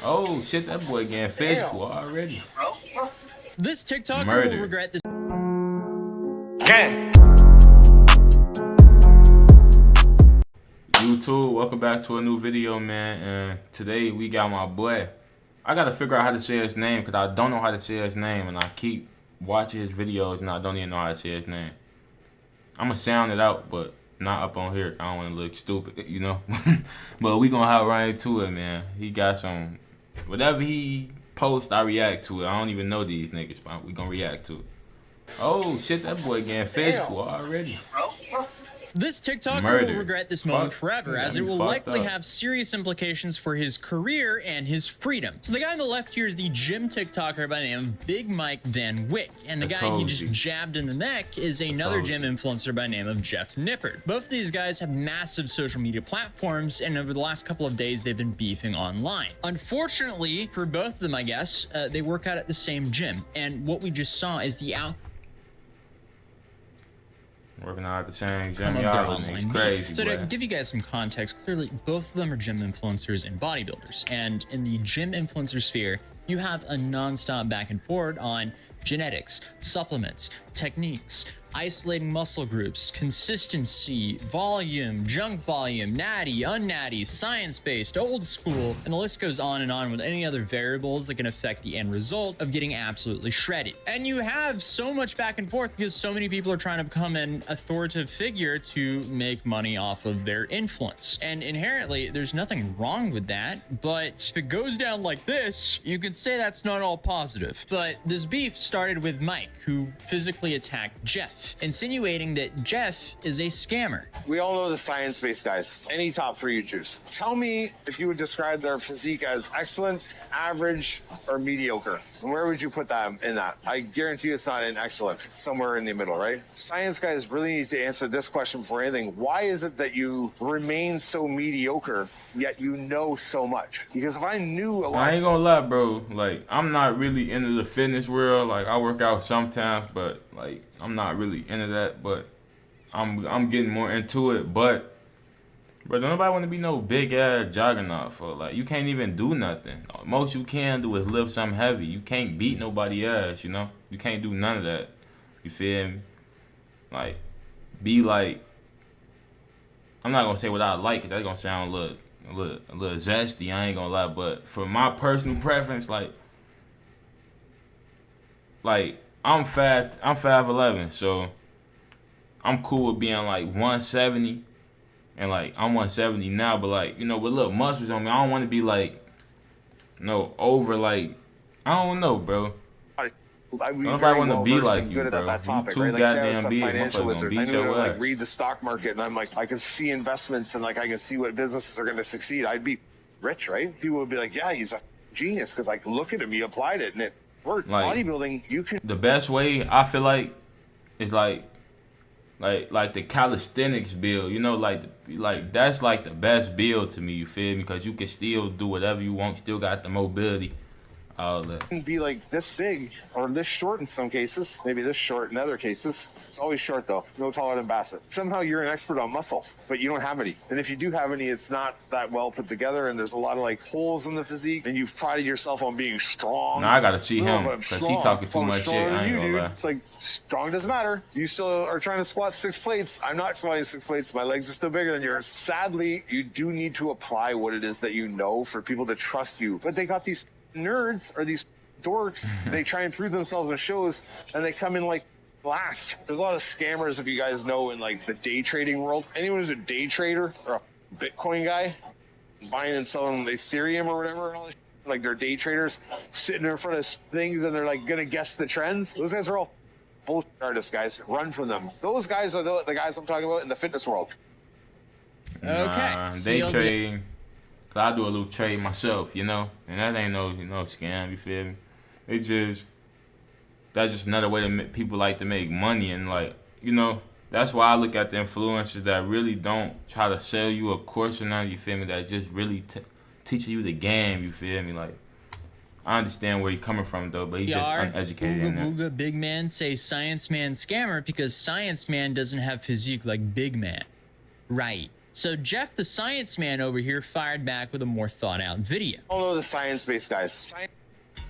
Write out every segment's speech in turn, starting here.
Oh shit, that boy getting physical already. This TikToker Murder. will regret this. YouTube, welcome back to a new video, man. And today we got my boy. I gotta figure out how to say his name because I don't know how to say his name, and I keep watching his videos and I don't even know how to say his name. I'm gonna sound it out, but not up on here. I don't want to look stupid, you know. But we gonna hop right into it, man. He got some, whatever he posts, I react to it. I don't even know these niggas, but we gonna react to it. Oh shit, that boy getting physical already. This TikToker Murder. will regret this moment forever, as it will likely have serious implications for his career and his freedom. So the guy on the left here is the gym TikToker by the name of Big Mike Van Wyck, and the guy he just jabbed in the neck is another gym influencer by the name of Jeff Nippard. Both of these guys have massive social media platforms, and over the last couple of days they've been beefing online. Unfortunately for both of them, I guess, they work out at the same gym, and what we just saw is the Working out at the same gym, y'all, it's crazy. So to give you guys some context, clearly both of them are gym influencers and bodybuilders. And in the gym influencer sphere, you have a non-stop back and forth on genetics, supplements, techniques, isolating muscle groups, consistency, volume, junk volume, natty, unnatty, science-based, old school, and the list goes on and on with any other variables that can affect the end result of getting absolutely shredded. And you have so much back and forth because so many people are trying to become an authoritative figure to make money off of their influence. And inherently, there's nothing wrong with that, but if it goes down like this, you could say that's not all positive. But this beef started with Mike, who physically attacked Jeff, insinuating that Jeff is a scammer. We all know the science-based guys. Any top three you choose. Tell me if you would describe their physique as excellent, average, or mediocre. And where would you put that in that? I guarantee you it's not in excellent. It's somewhere in the middle, right? Science guys really need to answer this question before anything. Why is it that you remain so mediocre, yet you know so much? Because if I knew a lot... I ain't gonna lie, bro. Like, I'm not really into the fitness world. Like, I work out sometimes, but, like, I'm not really into that. But I'm getting more into it. But don't nobody want to be no big ass juggernaut for, like, you can't even do nothing. Most you can do is lift something heavy. You can't beat nobody ass, you know? You can't do none of that. You feel me? Like, be like, I'm not gonna say what I like, that's gonna sound a little zesty, I ain't gonna lie, but for my personal preference, like I'm 5'11", so I'm cool with being like 170. And like I'm 170 now, but like, you know, with little muscles on me, I don't want to be like, over, like, I don't know, bro. Nobody want to be like you, bro. Topic, you too right? goddamn big. Financial wizard. I know to like read the stock market, and I'm like, I can see investments, and like I can see what businesses are going to succeed. I'd be rich, right? People would be like, yeah, he's a genius because like, look at him, he applied it and it worked. Like, bodybuilding, you can. The best way I feel like is like the calisthenics build, you know, like that's like the best build to me, you feel me? Because you can still do whatever you want, still got the mobility, all that. Can be like this big or this short in some cases, maybe this short in other cases. It's always short though, no taller than Bassett. Somehow you're an expert on muscle, but you don't have any. And if you do have any, it's not that well put together, and there's a lot of like holes in the physique, and you've prided yourself on being strong. Now I gotta see him, because he talking too much shit, I ain't gonna lie. It's like, strong doesn't matter. You still are trying to squat 6 plates. I'm not squatting 6 plates. My legs are still bigger than yours. Sadly, you do need to apply what it is that you know for people to trust you. But they got these nerds or these dorks, they try and prove themselves in shows, and they come in like last. There's a lot of scammers, if you guys know, in like the day trading world. Anyone who's a day trader or a Bitcoin guy, buying and selling Ethereum or whatever, and all this shit, like they're day traders sitting in front of things and they're like gonna guess the trends. Those guys are all bullshit artists, guys. Run from them. Those guys are the guys I'm talking about in the fitness world. Okay. Day trading. I do a little trade myself, you know, and that ain't no scam. You feel me? That's just another way that people like to make money, and like, you know, that's why I look at the influencers that really don't try to sell you a course or nothing. You feel me? That just really teaching you the game. You feel me? Like, I understand where he's coming from though, but he's just uneducated in that. Booga, big man say science man scammer because science man doesn't have physique like big man. Right. So Jeff, the science man over here, fired back with a more thought out video. I don't know the science-based guys.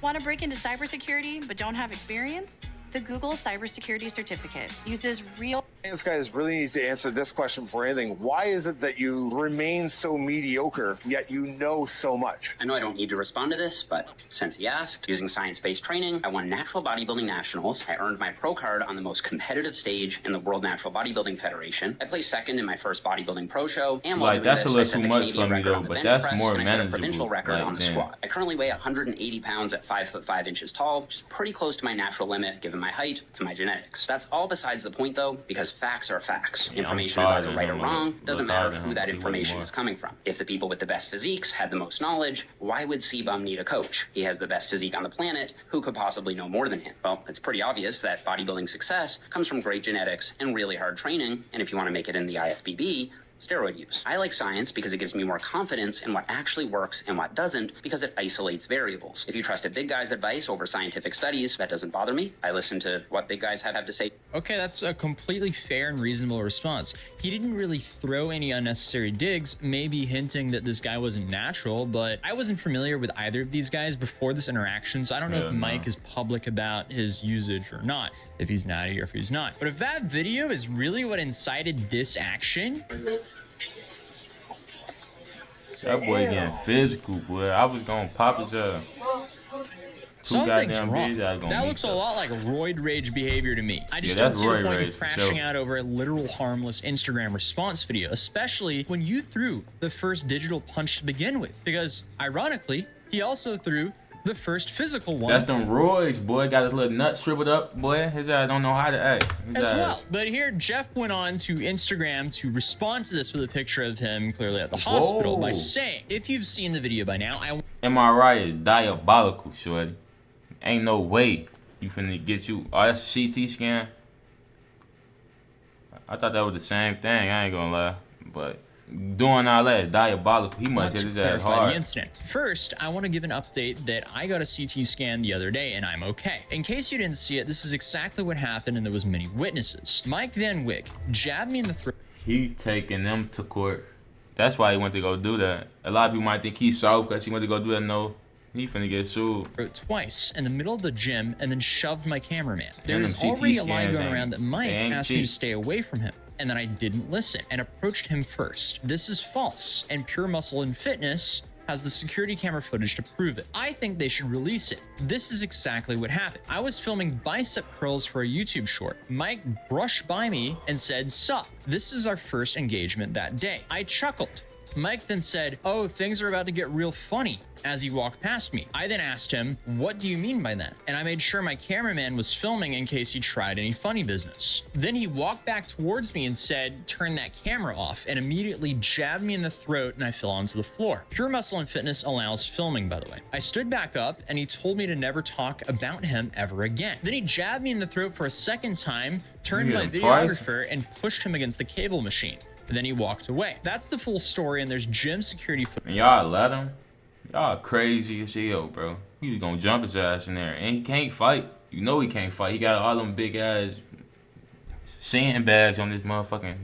Want to break into cybersecurity but don't have experience? The Google Cybersecurity Certificate uses real... Science guys really need to answer this question before anything. Why is it that you remain so mediocre, yet you know so much? I know I don't need to respond to this, but since he asked, using science-based training, I won Natural Bodybuilding Nationals. I earned my pro card on the most competitive stage in the World Natural Bodybuilding Federation. I placed second in my first bodybuilding pro show. And like, that's a little too much for me though, but that's more manageable. Provincial record like, on the squat. I currently weigh 180 pounds at 5'5" tall, which is pretty close to my natural limit given my height and my genetics. That's all besides the point though, because facts are facts. Information is either right or wrong. Doesn't matter who that information is coming from. If the people with the best physiques had the most knowledge, why would C-Bum need a coach? He has the best physique on the planet. Who could possibly know more than him? Well, it's pretty obvious that bodybuilding success comes from great genetics and really hard training. And if you want to make it in the IFBB, steroid use. I like science because it gives me more confidence in what actually works and what doesn't, because it isolates variables. If you trust a big guy's advice over scientific studies, that doesn't bother me. I listen to what big guys have to say. Okay, that's a completely fair and reasonable response. He didn't really throw any unnecessary digs, maybe hinting that this guy wasn't natural, but I wasn't familiar with either of these guys before this interaction, so I don't know if Mike is public about his usage or not, if he's natty or if he's not. But if that video is really what incited this action... That boy getting physical, boy. I was gonna pop his ass. Something's wrong. That looks a lot like Roid rage behavior to me. I just don't see the point in crashing out over a literal harmless Instagram response video, especially when you threw the first digital punch to begin with. Because, ironically, he also threw the first physical one. That's them Roids, boy. Got his little nut shriveled up, boy. His ass don't know how to act. As well. But here, Jeff went on to Instagram to respond to this with a picture of him clearly at the hospital by saying, if you've seen the video by now, MRI is diabolical, shorty. Ain't no way you finna get you. Oh, that's a CT scan? I thought that was the same thing. I ain't gonna lie. But doing all that is diabolical. He must hit his ass hard. The incident. First, I want to give an update that I got a CT scan the other day and I'm okay. In case you didn't see it, this is exactly what happened and there was many witnesses. Mike Van Wyck jabbed me in the throat. He taking them to court. That's why he went to go do that. A lot of people might think he's soft because he went to go do that. No, he finna get sued. Twice in the middle of the gym and then shoved my cameraman. There's already a line going around that Mike asked me to stay away from him. And then I didn't listen and approached him first. This is false, and Pure Muscle and Fitness has the security camera footage to prove it. I think they should release it. This is exactly what happened. I was filming bicep curls for a YouTube short. Mike brushed by me and said, "Sup?" This is our first engagement that day. I chuckled. Mike then said, "Oh, things are about to get real funny," as he walked past me. I then asked him, "What do you mean by that?" And I made sure my cameraman was filming in case he tried any funny business. Then he walked back towards me and said, "Turn that camera off," and immediately jabbed me in the throat and I fell onto the floor. Pure Muscle and Fitness allows filming, by the way. I stood back up and he told me to never talk about him ever again. Then he jabbed me in the throat for a second time, turned my videographer and pushed him against the cable machine. And then he walked away. That's the full story, and there's gym security footage. And y'all let him? Y'all crazy as hell, bro. He was gonna jump his ass in there. And he can't fight. You know he can't fight. He got all them big ass sandbags on his motherfucking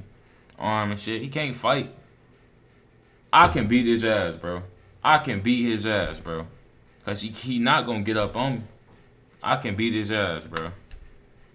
arm and shit. He can't fight. I can beat his ass, bro. I can beat his ass, bro. Cause he not gonna get up on me. I can beat his ass, bro.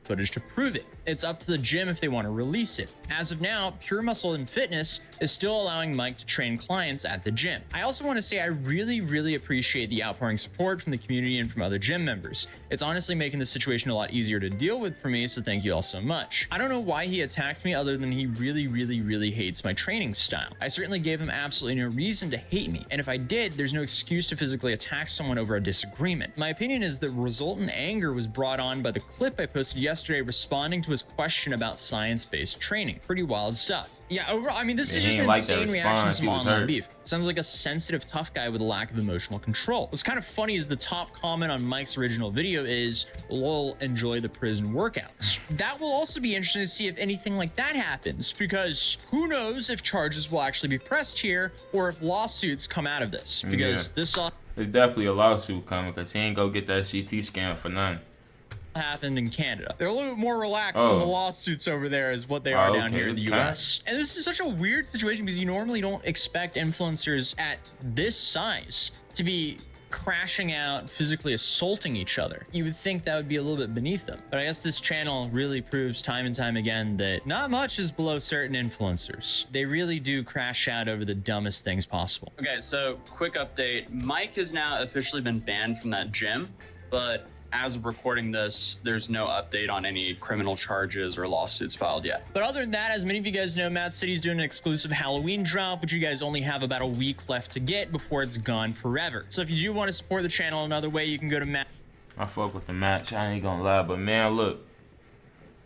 Footage to prove it. It's up to the gym if they want to release it. As of now, Pure Muscle and Fitness is still allowing Mike to train clients at the gym. I also want to say I really appreciate the outpouring support from the community and from other gym members. It's honestly making the situation a lot easier to deal with for me, so thank you all so much. I don't know why he attacked me other than he really hates my training style. I certainly gave him absolutely no reason to hate me, and if I did, there's no excuse to physically attack someone over a disagreement. My opinion is that resultant anger was brought on by the clip I posted yesterday responding to his question about science-based training. Pretty wild stuff. Yeah, overall, I mean, this is just an insane reaction to some online beef. Sounds like a sensitive, tough guy with a lack of emotional control. What's kind of funny is the top comment on Mike's original video is, "Lol, enjoy the prison workouts." That will also be interesting to see if anything like that happens, because who knows if charges will actually be pressed here or if lawsuits come out of this, because this... There's definitely a lawsuit coming, because he ain't go get that CT scan for none. happened in Canada. They're a little bit more relaxed on the lawsuits over there as what they are down here in the US. And this is such a weird situation because you normally don't expect influencers at this size to be crashing out, physically assaulting each other. You would think that would be a little bit beneath them. But I guess this channel really proves time and time again that not much is below certain influencers. They really do crash out over the dumbest things possible. Okay, so quick update. Mike has now officially been banned from that gym, but as of recording this, there's no update on any criminal charges or lawsuits filed yet. But other than that, as many of you guys know, Mad City's doing an exclusive Halloween drop, which you guys only have about a week left to get before it's gone forever. So if you do want to support the channel another way, you can go to Mad. I fuck with the match, I ain't gonna lie, but man, look,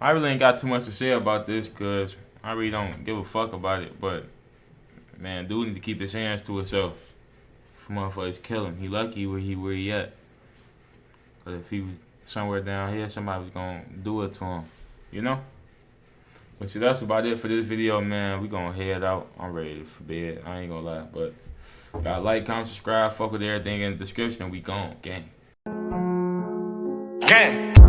I really ain't got too much to say about this because I really don't give a fuck about it, but man, dude need to keep his hands to himself. Motherfuckers kill him. He lucky where he at. But if he was somewhere down here, somebody was gonna do it to him, you know? But shit, that's about it for this video, man. We gonna head out. I'm ready for bed. I ain't gonna lie, but gotta like, comment, subscribe, fuck with everything in the description. We gone, gang. Gang.